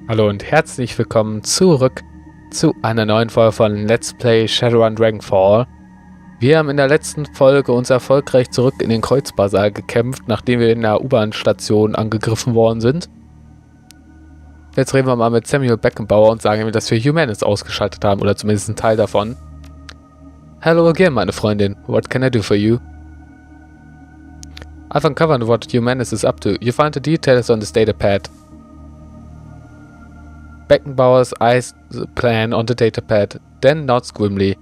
Hallo und herzlich willkommen zurück zu einer neuen Folge von Let's Play Shadowrun Dragonfall. Wir haben in der letzten Folge uns erfolgreich zurück in den Kreuzbazar gekämpft, nachdem wir in der U-Bahn-Station angegriffen worden sind. Jetzt reden wir mal mit Samuel Beckenbauer und sagen ihm, dass wir Humanis ausgeschaltet haben, oder zumindest einen Teil davon. Hello again, meine Freundin. What can I do for you? I've uncovered what Humanis is up to. You find the details on this datapad. Beckenbauer's eyes the plan on the datapad, then nods grimly.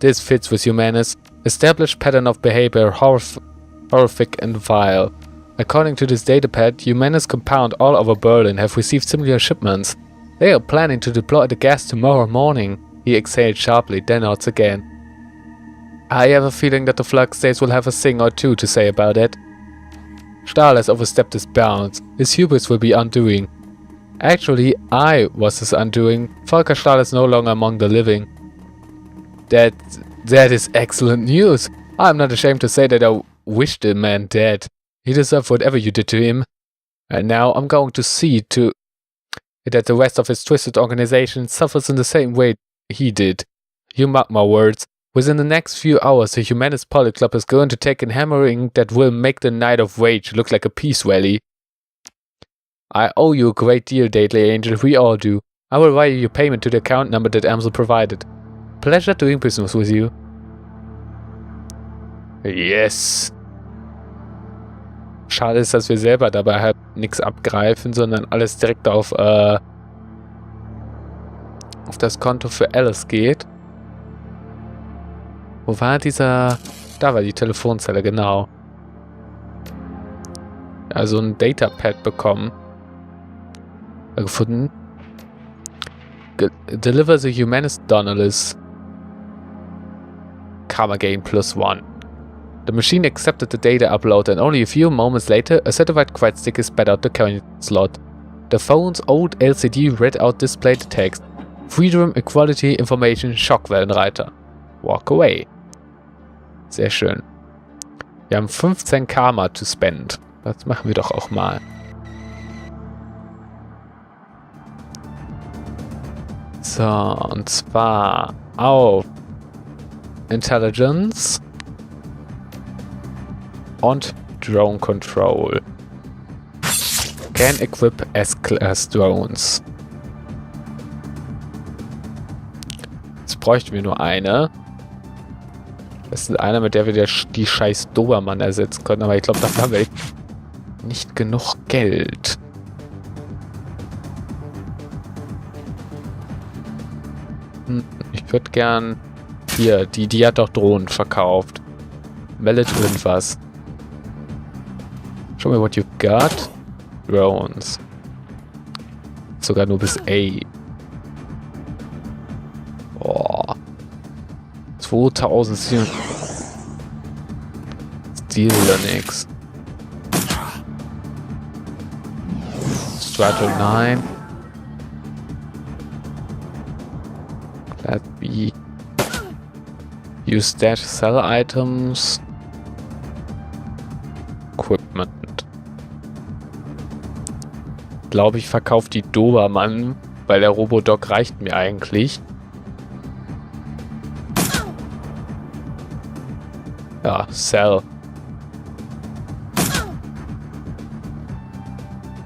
This fits with Humanis' established pattern of behavior, horrific and vile. According to this datapad, Humanis' compound all over Berlin have received similar shipments. They are planning to deploy the gas tomorrow morning. He exhaled sharply, then nods again. I have a feeling that the Flux States will have a thing or two to say about it. Stahl has overstepped his bounds. His hubris will be undoing. Actually, I was his undoing. Volker Stahl is no longer among the living. That is excellent news. I'm not ashamed to say that I wish the man dead. He deserved whatever you did to him. And now I'm going to see to it that the rest of his twisted organization suffers in the same way he did. You mark my words. Within the next few hours, the Humanis Polyclub is going to take a hammering that will make the Night of Rage look like a peace rally. I owe you a great deal, Deadly Angel, we all do. I will wire your payment to the account number that Amsel provided. Pleasure doing business with you. Yes. Schade ist, dass wir selber dabei halt nichts abgreifen, sondern alles direkt auf das Konto für Alice geht. Wo war dieser... Da war die Telefonzelle, genau. Also ein Datapad bekommen. Gefunden. Deliver the Humanis Donalis. Karma gain +1. The machine accepted the data upload and only a few moments later a certified cred stick is spat out the coin slot. The phone's old LCD read out displayed text. Freedom, Equality, Information, Schockwellenreiter. Walk away. Sehr schön. Wir haben 15 Karma to spend. Das machen wir doch auch mal. So, und zwar auf Intelligence und Drone Control. Can equip S-Class Drones. Jetzt bräuchten wir nur eine. Das ist eine, mit der wir die scheiß Dobermann ersetzen können, aber ich glaube, dafür haben wir nicht genug Geld. Ich würde gern... Hier, die hat doch Drohnen verkauft. Meldet irgendwas. Show me what you got. Drones. Sogar nur bis A. Boah. 2007. Steel nix. Strato 9. Class B. Use dash sell items. Equipment. Ich glaube, ich verkaufe die Dobermann, weil der Robodoc reicht mir eigentlich. Ja, sell.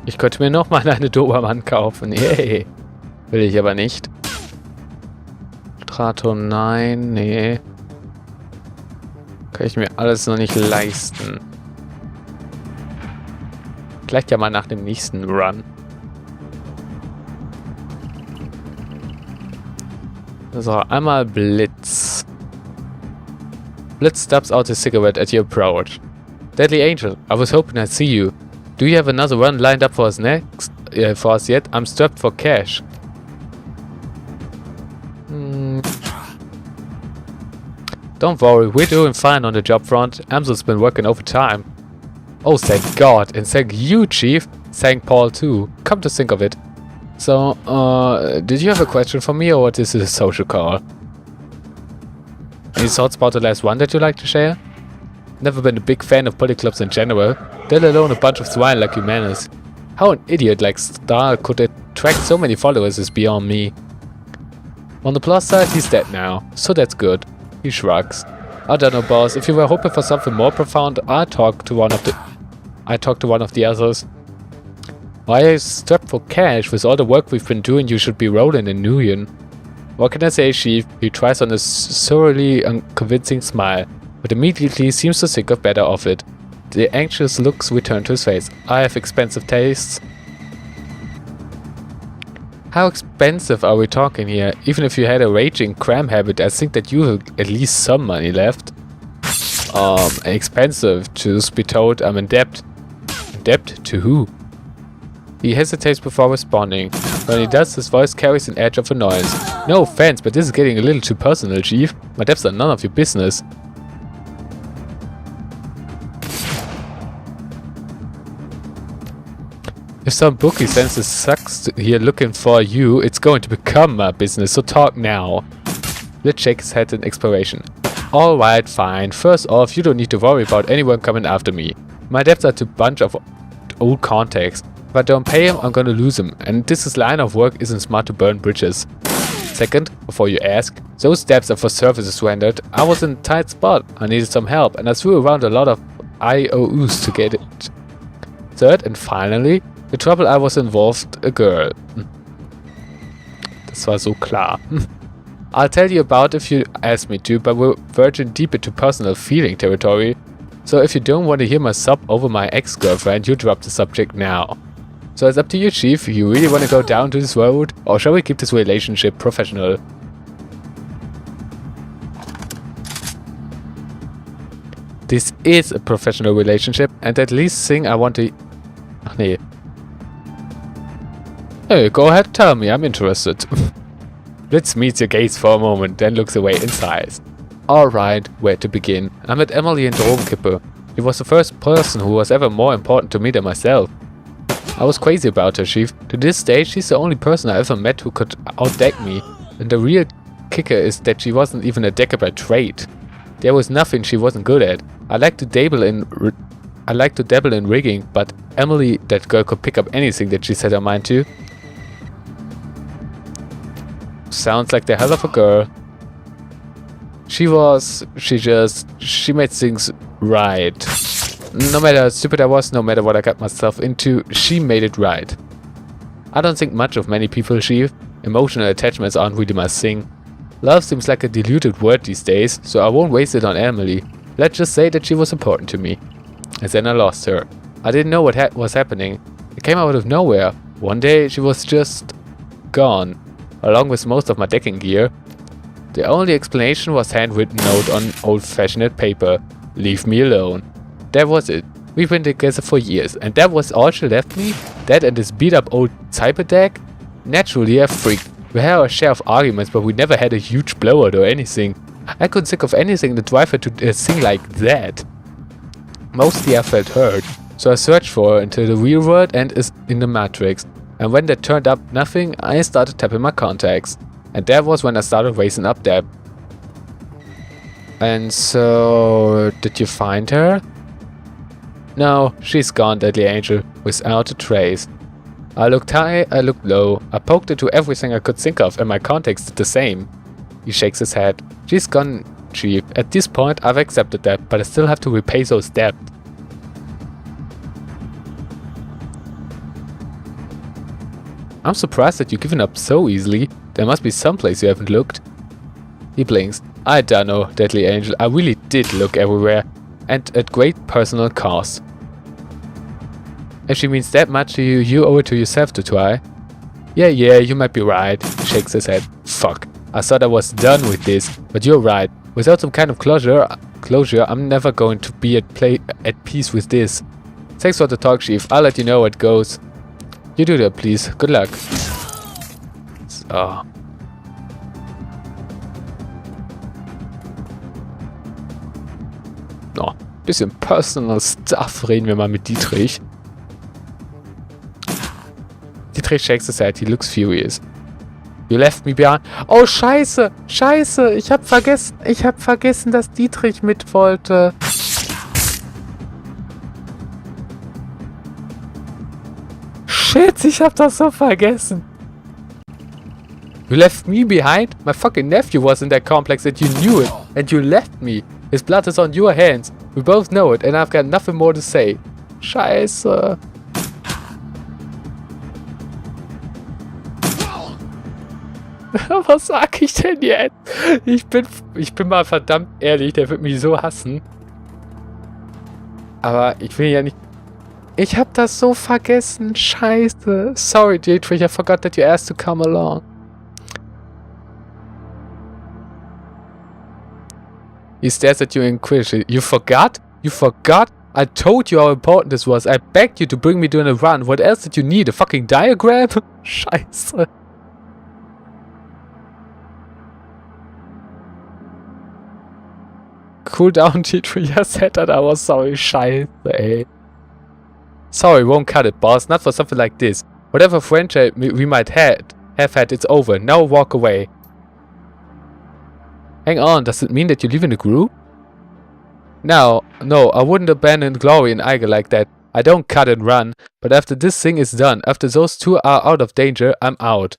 Ich könnte mir nochmal eine Dobermann kaufen. Yay. Will ich aber nicht. Strato 9, nee. Kann ich mir alles noch nicht leisten. Vielleicht ja mal nach dem nächsten Run. So, einmal Blitz. Blitz stabs out his cigarette at your approach. Deadly Angel, I was hoping I'd see you. Do you have another run lined up for us next? For us yet? I'm strapped for cash. Don't worry, we're doing fine on the job front. Amsel's been working overtime. Oh, thank God, and thank you, Chief. Thank Paul too. Come to think of it. So, did you have a question for me, or what is this a social call? Any thoughts about the last one that you'd like to share? Never been a big fan of polyclubs in general, let alone a bunch of swine like Humanis. How an idiot like Stahl could attract so many followers is beyond me. On the plus side, he's dead now, so that's good. He shrugs. I don't know, boss. If you were hoping for something more profound, I talked to one of the others. Why are you strapped for cash? With all the work we've been doing, you should be rolling in Nguyen. What can I say, Chief? He tries on a thoroughly unconvincing smile, but immediately seems to think of better of it. The anxious looks return to his face. I have expensive tastes. How expensive are we talking here? Even if you had a raging crime habit, I think that you have at least some money left. Expensive. Truth be told, I'm in debt. In debt to who? He hesitates before responding. When he does, his voice carries an edge of annoyance. No offense, but this is getting a little too personal, Chief. My debts are none of your business. If some bookie sends his sucks here looking for you, it's going to become my business, so talk now. Let's shake his head in exploration. Alright, fine. First off, you don't need to worry about anyone coming after me. My debts are to a bunch of old contacts. If I don't pay him, I'm gonna lose him, and this line of work isn't smart to burn bridges. Second, before you ask, those debts are for services rendered. I was in a tight spot, I needed some help, and I threw around a lot of IOUs to get it. Third, and finally, the trouble I was involved, a girl. Das war so klar. I'll tell you about if you ask me to, but we're verging deep into personal feeling territory. So if you don't want to hear my sob over my ex-girlfriend, you drop the subject now. So it's up to you, Chief. You really want to go down to this road? Or shall we keep this relationship professional? This is a professional relationship, and at least thing I want to... Ach nee. Hey, go ahead, tell me, I'm interested. Blitz meets your gaze for a moment, then looks away and sighs. Alright, where to begin? I met Emily in Drogenkippe. She was the first person who was ever more important to me than myself. I was crazy about her, Chief. To this day, she's the only person I ever met who could outdeck me. And the real kicker is that she wasn't even a decker by trade. There was nothing she wasn't good at. I like to dabble in rigging, but Emily, that girl, could pick up anything that she set her mind to. Sounds like the hell of a girl. She made things right. No matter how stupid I was, no matter what I got myself into, she made it right. I don't think much of many people, Chief. Emotional attachments aren't really my thing. Love seems like a diluted word these days, so I won't waste it on Emily. Let's just say that she was important to me. And then I lost her. I didn't know what was happening. It came out of nowhere. One day she was just gone, along with most of my decking gear. The only explanation was handwritten note on old-fashioned paper. Leave me alone. That was it. We've been together for years, and that was all she left me? That and this beat-up old cyber deck? Naturally, I freaked. We had our share of arguments, but we never had a huge blowout or anything. I couldn't think of anything that drive her to a thing like that. Mostly I felt hurt, so I searched for her into the real world and in the Matrix. And when that turned up nothing, I started tapping my contacts. And that was when I started raising up debt. And so, did you find her? No, she's gone, Deadly Angel, without a trace. I looked high, I looked low, I poked into everything I could think of, and my contacts did the same. He shakes his head. She's gone, Chief. At this point, I've accepted that, but I still have to repay those debts. I'm surprised that you've given up so easily. There must be someplace you haven't looked. He blinks. I don't know, Deadly Angel. I really did look everywhere, and at great personal cost. If she means that much to you, you owe it to yourself to try. Yeah, you might be right. He shakes his head. Fuck. I thought I was done with this, but you're right. Without some kind of closure, I'm never going to be at peace with this. Thanks for the talk, Chief. I'll let you know how it goes. You do that, please. Good luck. So. Oh, bisschen personal stuff reden wir mal mit Dietrich. Dietrich shakes his head. He looks furious. You left me behind. Oh, scheiße. Scheiße. Ich hab vergessen, dass Dietrich mit wollte. Shit, ich hab das so vergessen. You left me behind? My fucking nephew was in that complex and you knew it. And you left me. His blood is on your hands. We both know it and I've got nothing more to say. Scheiße. Was sag ich denn jetzt? Ich bin mal verdammt ehrlich, der wird mich so hassen. Aber ich will ja nicht... Ich hab das so vergessen. Scheiße. Sorry, Dietrich, I forgot that you asked to come along. He stares at you inquisitively. You forgot? You forgot? I told you how important this was. I begged you to bring me to a run. What else did you need? A fucking diagram? Scheiße. Cool down, Dietrich. I said that I was sorry. Scheiße, ey. Sorry, won't cut it, boss. Not for something like this. Whatever friendship we might have had, it's over. Now walk away. Hang on, does it mean that you're leaving the group? No, I wouldn't abandon Glory and Iger like that. I don't cut and run. But after this thing is done, after those two are out of danger, I'm out.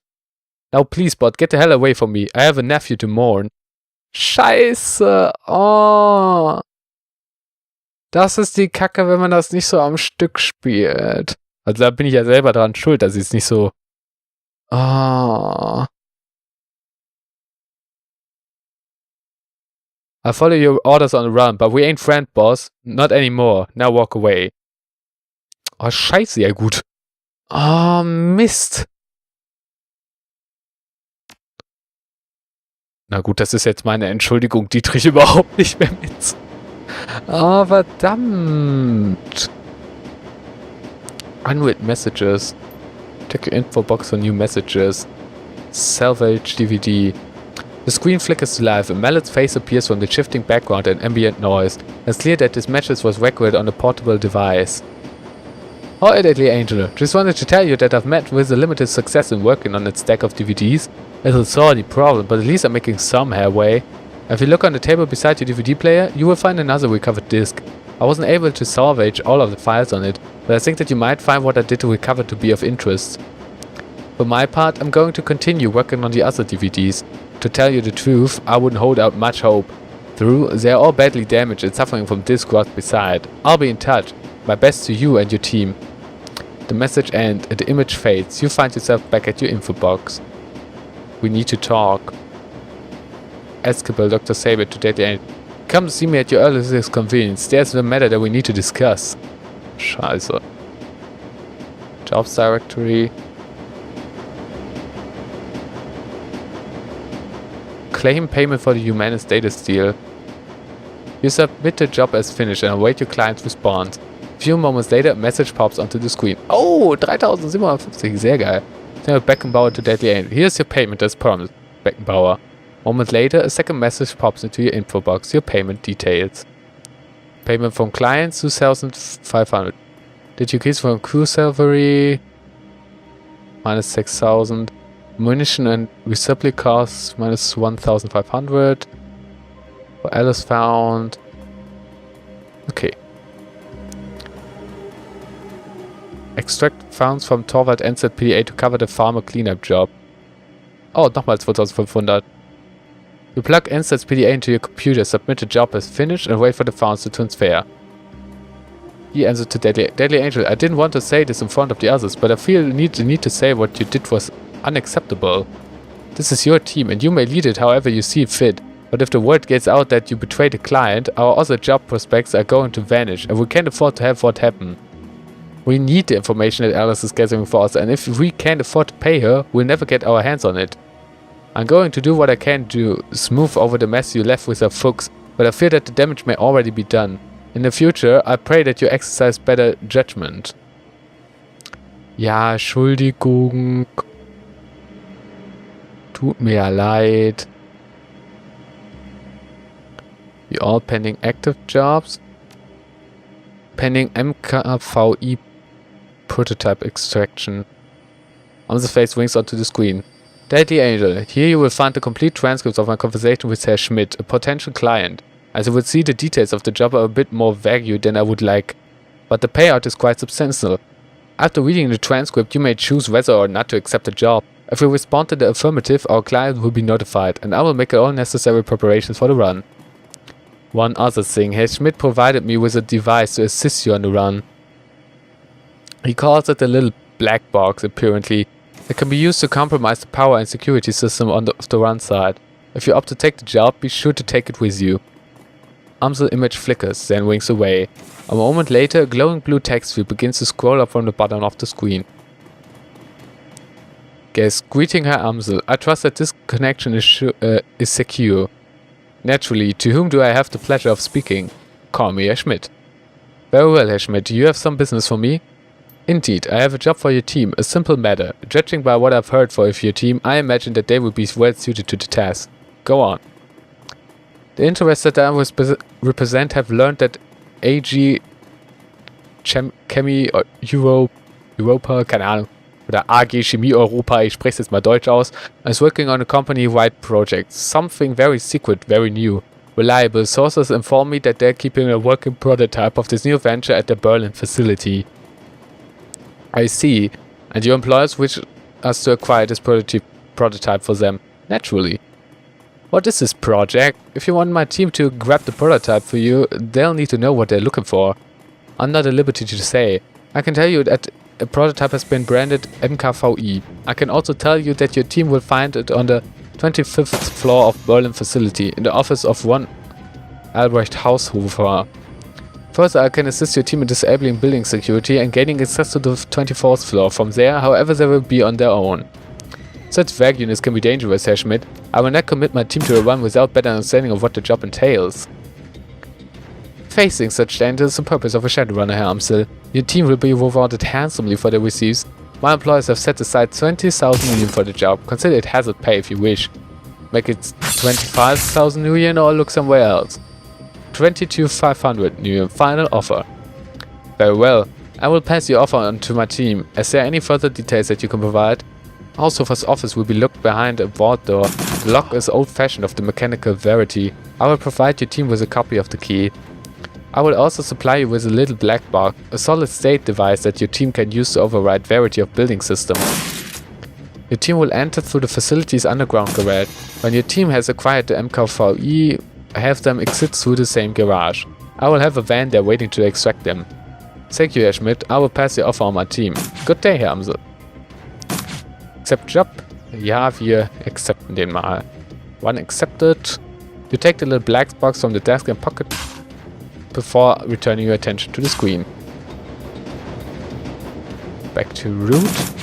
Now please, bot, get the hell away from me. I have a nephew to mourn. Scheiße. Oh. Das ist die Kacke, wenn man das nicht so am Stück spielt. Also da bin ich ja selber dran schuld, dass ich es nicht so... Oh. I follow your orders on the run, but we ain't friend, boss. Not anymore. Now walk away. Oh, scheiße, ja gut. Oh, Mist. Na gut, das ist jetzt meine Entschuldigung, Dietrich überhaupt nicht mehr mit. Oh, verdammt. Unread messages. Check your info box for new messages. Salvage DVD. The screen flickers to life. A mallet's face appears from the shifting background and ambient noise. It's clear that this message was recorded on a portable device. Hi, Deadly Angel. Just wanted to tell you that I've met with a limited success in working on its stack of DVDs. It's a sorry problem, but at least I'm making some headway. If you look on the table beside your DVD player, you will find another recovered disc. I wasn't able to salvage all of the files on it, but I think that you might find what I did to recover to be of interest. For my part, I'm going to continue working on the other DVDs. To tell you the truth, I wouldn't hold out much hope. They're all badly damaged and suffering from disc rot beside. I'll be in touch. My best to you and your team. The message ends and the image fades. You find yourself back at your info box. We need to talk. Escapade Dr. Saber to Deadly Angel. Come see me at your earliest convenience. There's a matter that we need to discuss. Scheiße. Jobs directory. Claim payment for the Humanist data steal. You submit the job as finished and await your client's response. A few moments later, a message pops onto the screen. Oh, 3750, sehr geil. Send Beckenbauer to Deadly Angel. Here's your payment as promised, Beckenbauer. A moment later, a second message pops into your info box. Your payment details. Payment from client, 2,500. Did you keys from crew salary? Minus 6,000. Munition and resupply costs, minus 1,500. For Alice found. Okay. Extract funds from Torwald NZPDA to cover the farmer cleanup job. Oh, nochmal 2,500. You plug NZPDA into your computer, submit the job as finished, and wait for the funds to transfer. He answered to Deadly Angel. I didn't want to say this in front of the others, but I feel the need to say what you did was unacceptable. This is your team, and you may lead it however you see fit. But if the word gets out that you betrayed a client, our other job prospects are going to vanish, and we can't afford to have what happen. We need the information that Alice is gathering for us, and if we can't afford to pay her, we'll never get our hands on it. I'm going to do what I can to smooth over the mess you left with her Fuchs, but I fear that the damage may already be done. In the future, I pray that you exercise better judgment. Ja, Entschuldigung. Tut mir ja leid. You all pending active jobs? Pending MKVI prototype extraction. Am's face winks onto the screen. Deadly Angel, here you will find the complete transcripts of my conversation with Herr Schmidt, a potential client. As you would see, the details of the job are a bit more vague than I would like, but the payout is quite substantial. After reading the transcript, you may choose whether or not to accept the job. If we respond in the affirmative, our client will be notified, and I will make all necessary preparations for the run. One other thing, Herr Schmidt provided me with a device to assist you on the run. He calls it a little black box, apparently. It can be used to compromise the power and security system on the run side. If you opt to take the job, be sure to take it with you. Amsel's image flickers, then winks away. A moment later, a glowing blue text field begins to scroll up from the bottom of the screen. Guess, greeting Herr Amsel. I trust that this connection is secure. Naturally, to whom do I have the pleasure of speaking? Call me Herr Schmidt. Very well, Herr Schmidt. Do you have some business for me? Indeed, I have a job for your team, a simple matter. Judging by what I've heard of your team, I imagine that they will be well suited to the task. Go on. The interests that I represent have learned that AG Chemie Europa, keine Ahnung, oder AG Chemie Europa, ich spreche es jetzt mal Deutsch aus, is working on a company-wide project. Something very secret, very new. Reliable sources inform me that they're keeping a working prototype of this new venture at their Berlin facility. I see. And your employers wish us to acquire this prototype for them. Naturally. What is this project? If you want my team to grab the prototype for you, they'll need to know what they're looking for. I'm not at liberty to say. I can tell you that a prototype has been branded MKVI. I can also tell you that your team will find it on the 25th floor of Berlin facility, in the office of one Albrecht Haushofer. Further, I can assist your team in disabling building security and gaining access to the 24th floor. From there, however, they will be on their own. Such Zwerg units can be dangerous, Herr Schmidt. I will not commit my team to a run without better understanding of what the job entails. Facing such danger is the purpose of a Shadowrunner, Herr Amsel. Your team will be rewarded handsomely for their receipts. My employers have set aside 20,000 million for the job. Consider it hazard pay if you wish. Make it 25,000 million or look somewhere else. 22,500 new final offer. Very well, I will pass your offer on to my team. Is there any further details that you can provide? Househofer's office will be locked behind a vault door. The lock is old-fashioned of the mechanical variety. I will provide your team with a copy of the key. I will also supply you with a little black box, a solid-state device that your team can use to override variety of building systems. Your team will enter through the facility's underground garage. When your team has acquired the MKVI, have them exit through the same garage. I will have a van there waiting to extract them. Thank you, Herr Schmidt. I will pass your offer on my team. Good day, Herr Amsel. Accept job? Ja, wir accepten den mal. One accepted. You take the little black box from the desk and pocket before returning your attention to the screen. Back to root.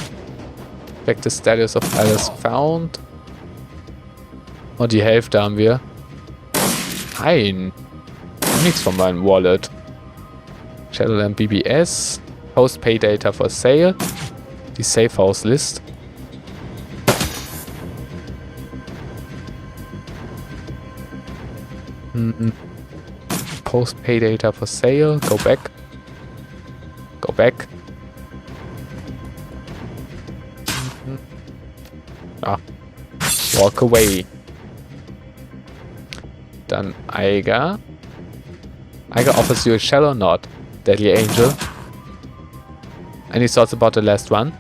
Back to status of alles found. Und die Hälfte haben wir. Nein. Nichts von meinem Wallet. Shadowrun BBS. Host Pay Data for Sale. Die Safe House List. Post Pay Data for Sale. Go back. Go back. Walk away. Dann Eiger. Eiger offers you a shallow nod. Deadly Angel. Any thoughts about the last one?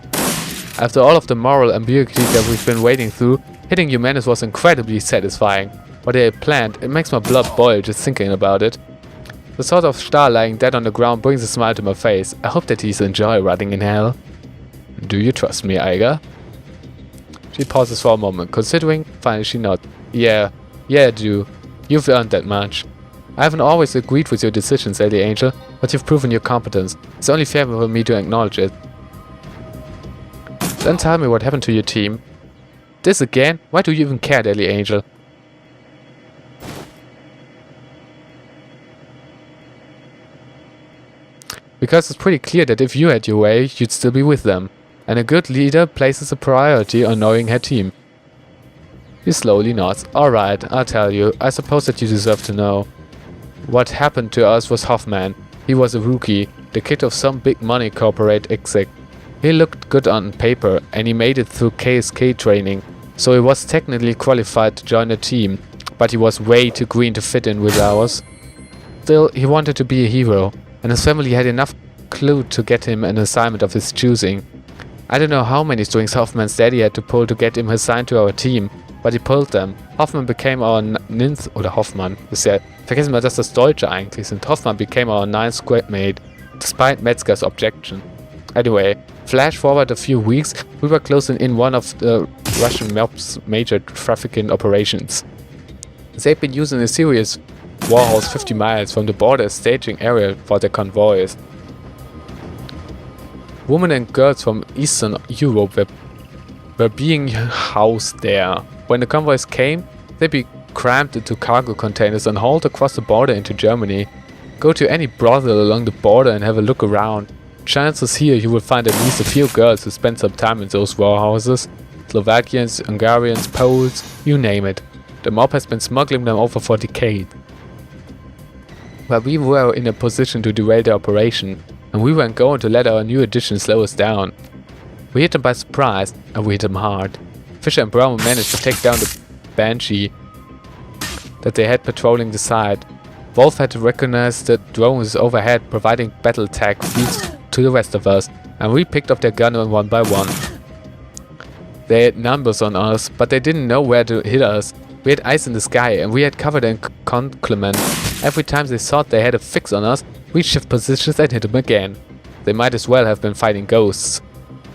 After all of the moral ambiguity that we've been wading through, hitting Humanus was incredibly satisfying. What they had planned, it makes my blood boil just thinking about it. The thought of Star lying dead on the ground brings a smile to my face. I hope that he's enjoying rotting in hell. Do you trust me, Eiger? She pauses for a moment, considering. Finally she nods. Yeah, I do. You've earned that much. I haven't always agreed with your decisions, Deadly Angel, but you've proven your competence. It's only fair for me to acknowledge it. Then tell me what happened to your team. This again? Why do you even care, Deadly Angel? Because it's pretty clear that if you had your way, you'd still be with them. And a good leader places a priority on knowing her team. He slowly nods. Alright, I'll tell you. I suppose that you deserve to know. What happened to us was Hoffman. He was a rookie, the kid of some big money corporate exec. He looked good on paper, and he made it through KSK training, so he was technically qualified to join the team, but he was way too green to fit in with ours. Still, he wanted to be a hero, and his family had enough clue to get him an assignment of his choosing. I don't know how many strings Hoffman's daddy had to pull to get him assigned to our team, but he pulled them. Hoffman became our ninth, oder Hoffmann, ist ja, vergessen wir, dass das Deutsche eigentlich sind. Hoffman became our ninth squadmate, despite Metzger's objection. Anyway, flash forward a few weeks, we were closing in one of the Russian mob's major trafficking operations. They'd been using a serious warhouse 50 miles from the border as staging area for their convoys. Women and girls from Eastern Europe were being housed there. When the convoys came, they'd be crammed into cargo containers and hauled across the border into Germany. Go to any brothel along the border and have a look around. Chances here you will find at least a few girls who spent some time in those warehouses. Slovakians, Hungarians, Poles, you name it. The mob has been smuggling them over for decades. But we were in a position to derail the operation, and we weren't going to let our new addition slow us down. We hit them by surprise, and we hit them hard. Fisher and Brown managed to take down the Banshee that they had patrolling the site. Wolf had to recognize the drones overhead, providing battle tag feeds to the rest of us, and we picked up their gun one by one. They had numbers on us, but they didn't know where to hit us. We had eyes in the sky, and we had covered in conclement. Every time they thought they had a fix on us, we'd shift positions and hit them again. They might as well have been fighting ghosts.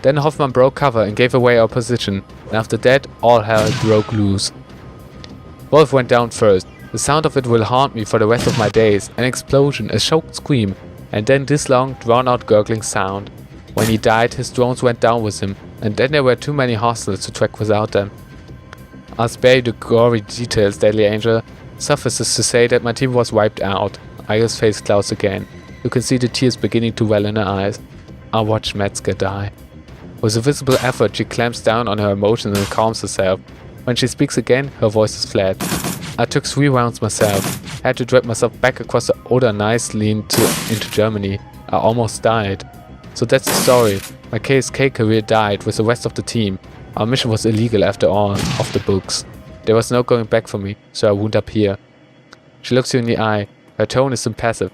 Then Hoffman broke cover and gave away our position, and after that, all hell broke loose. Wolf went down first. The sound of it will haunt me for the rest of my days. An explosion, a choked scream, and then this long, drawn-out gurgling sound. When he died, his drones went down with him, and then there were too many hostiles to track without them. I'll spare you the gory details, Deadly Angel. Suffices to say that my team was wiped out. Iga's face clouds again. You can see the tears beginning to well in her eyes. I watched Metzger die. With a visible effort, she clamps down on her emotions and calms herself. When she speaks again, her voice is flat. I took 3 rounds myself. Had to drag myself back across the Oder-Neisse into Germany. I almost died. So that's the story. My KSK career died with the rest of the team. Our mission was illegal after all, off the books. There was no going back for me, so I wound up here. She looks you in the eye. Her tone is impassive.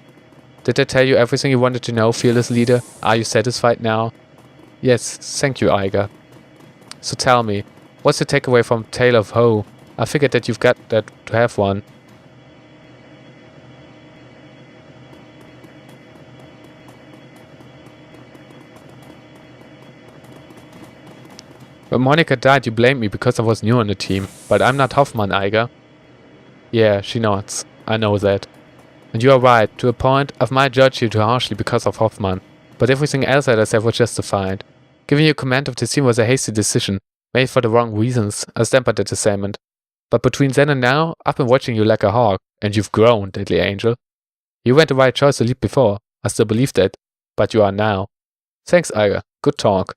Did I tell you everything you wanted to know, fearless leader? Are you satisfied now? Yes, thank you, Iga. So tell me, what's your takeaway from Tale of Ho? I figured that you've got that to have one. When Monica died, you blamed me because I was new on the team. But I'm not Hoffman, Iga. Yeah, she nods. I know that. And you are right. To a point, I might judge you too harshly because of Hoffman. But everything else that I said was justified. Giving you command of the team was a hasty decision, made for the wrong reasons. I stand by that assessment. But between then and now, I've been watching you like a hawk. And you've grown, Deadly Angel. You weren't the right choice to lead before. I still believe that. But you are now. Thanks, Iga. Good talk.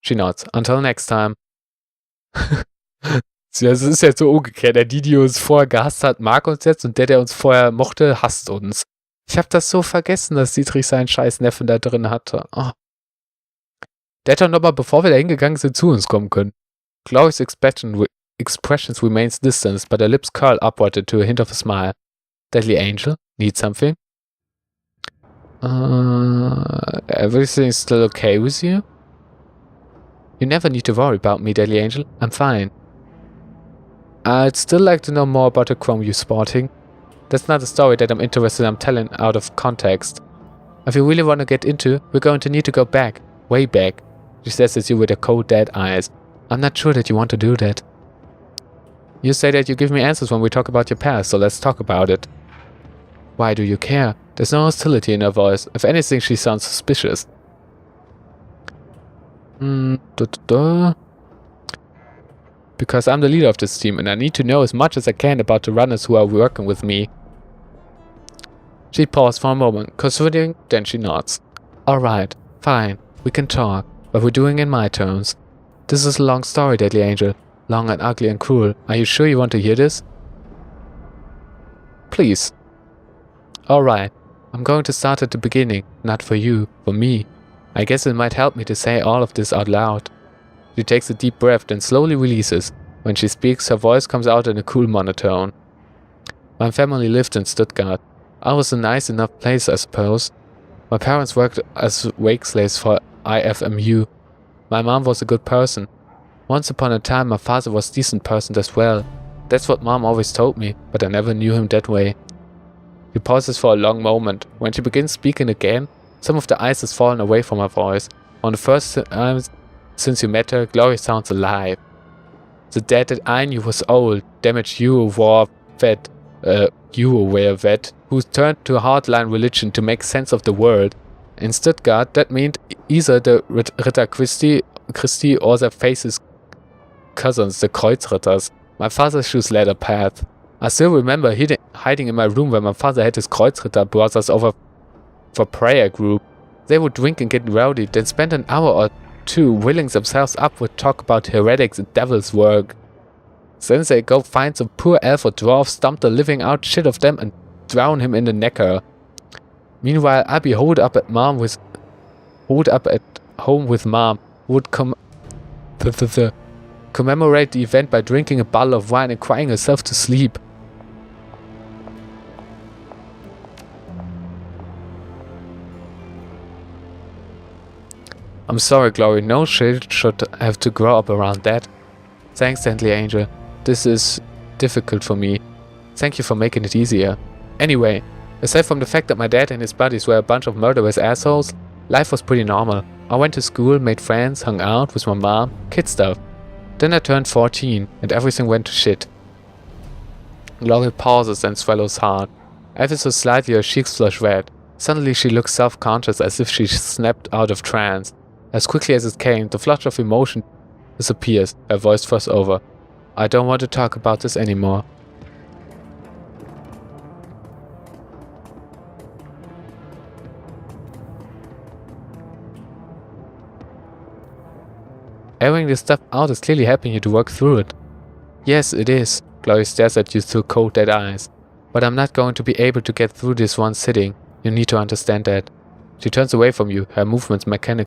She nods. Until next time. Es ist jetzt so umgekehrt. Die uns vorher gehasst hat, mag uns jetzt, und der uns vorher mochte, hasst uns. Ich habe das so vergessen, dass Dietrich seinen scheiß Neffen da drin hatte. Oh. Der hätte doch nochmal, bevor wir da hingegangen sind, zu uns kommen können. Glory's expressions remains distant, but her lips curl upward into a hint of a smile. Deadly Angel, need something? Everything's still okay with you? You never need to worry about me, Deadly Angel. I'm fine. I'd still like to know more about the chrome you're sporting. That's not a story that I'm interested in telling out of context. If you really want to get into, we're going to need to go back. Way back. She says at you with her cold, dead eyes. I'm not sure that you want to do that. You say that you give me answers when we talk about your past, so let's talk about it. Why do you care? There's no hostility in her voice. If anything, she sounds suspicious. Because I'm the leader of this team and I need to know as much as I can about the runners who are working with me. She paused for a moment, considering, then she nods. Alright, fine, we can talk, but we're doing it in my terms. This is a long story, Deadly Angel. Long and ugly and cruel. Are you sure you want to hear this? Please. Alright, I'm going to start at the beginning, not for you, for me. I guess it might help me to say all of this out loud. She takes a deep breath, then slowly releases. When she speaks, her voice comes out in a cool monotone. My family lived in Stuttgart. I was a nice enough place, I suppose. My parents worked as wake slaves for IFMU. My mom was a good person. Once upon a time my father was a decent person as well. That's what Mom always told me, but I never knew him that way. She pauses for a long moment. When she begins speaking again, some of the ice has fallen away from her voice. On the first time since you met her, Glory sounds alive. The dad that I knew was old, damaged were vet, who turned to hardline religion to make sense of the world. In Stuttgart, that meant either the Ritter Christi or their faces cousins, the Kreuzritters. My father chose latter path. I still remember hiding in my room when my father had his Kreuzritter brothers over for prayer group. They would drink and get rowdy, then spend an hour or two willing themselves up with talk about heretics and devil's work. Then they go find some poor elf or dwarf, stomp the living out shit of them and drown him in the Neckar. Meanwhile, I'd be holed up at home with Mom, who would commemorate the event by drinking a bottle of wine and crying herself to sleep. I'm sorry, Glory, no shit should have to grow up around that. Thanks, Deadly Angel. This is difficult for me. Thank you for making it easier. Anyway, aside from the fact that my dad and his buddies were a bunch of murderous assholes, life was pretty normal. I went to school, made friends, hung out with my mom, kid stuff. Then I turned 14, and everything went to shit. Glory pauses and swallows hard. Ever so slightly her cheeks flush red. Suddenly she looks self-conscious as if she snapped out of trance. As quickly as it came, the flush of emotion disappears, her voice frosts over. I don't want to talk about this anymore. Airing this stuff out is clearly helping you to work through it. Yes, it is. Glory stares at you through cold dead eyes. But I'm not going to be able to get through this one sitting. You need to understand that. She turns away from you, her movements mechanical.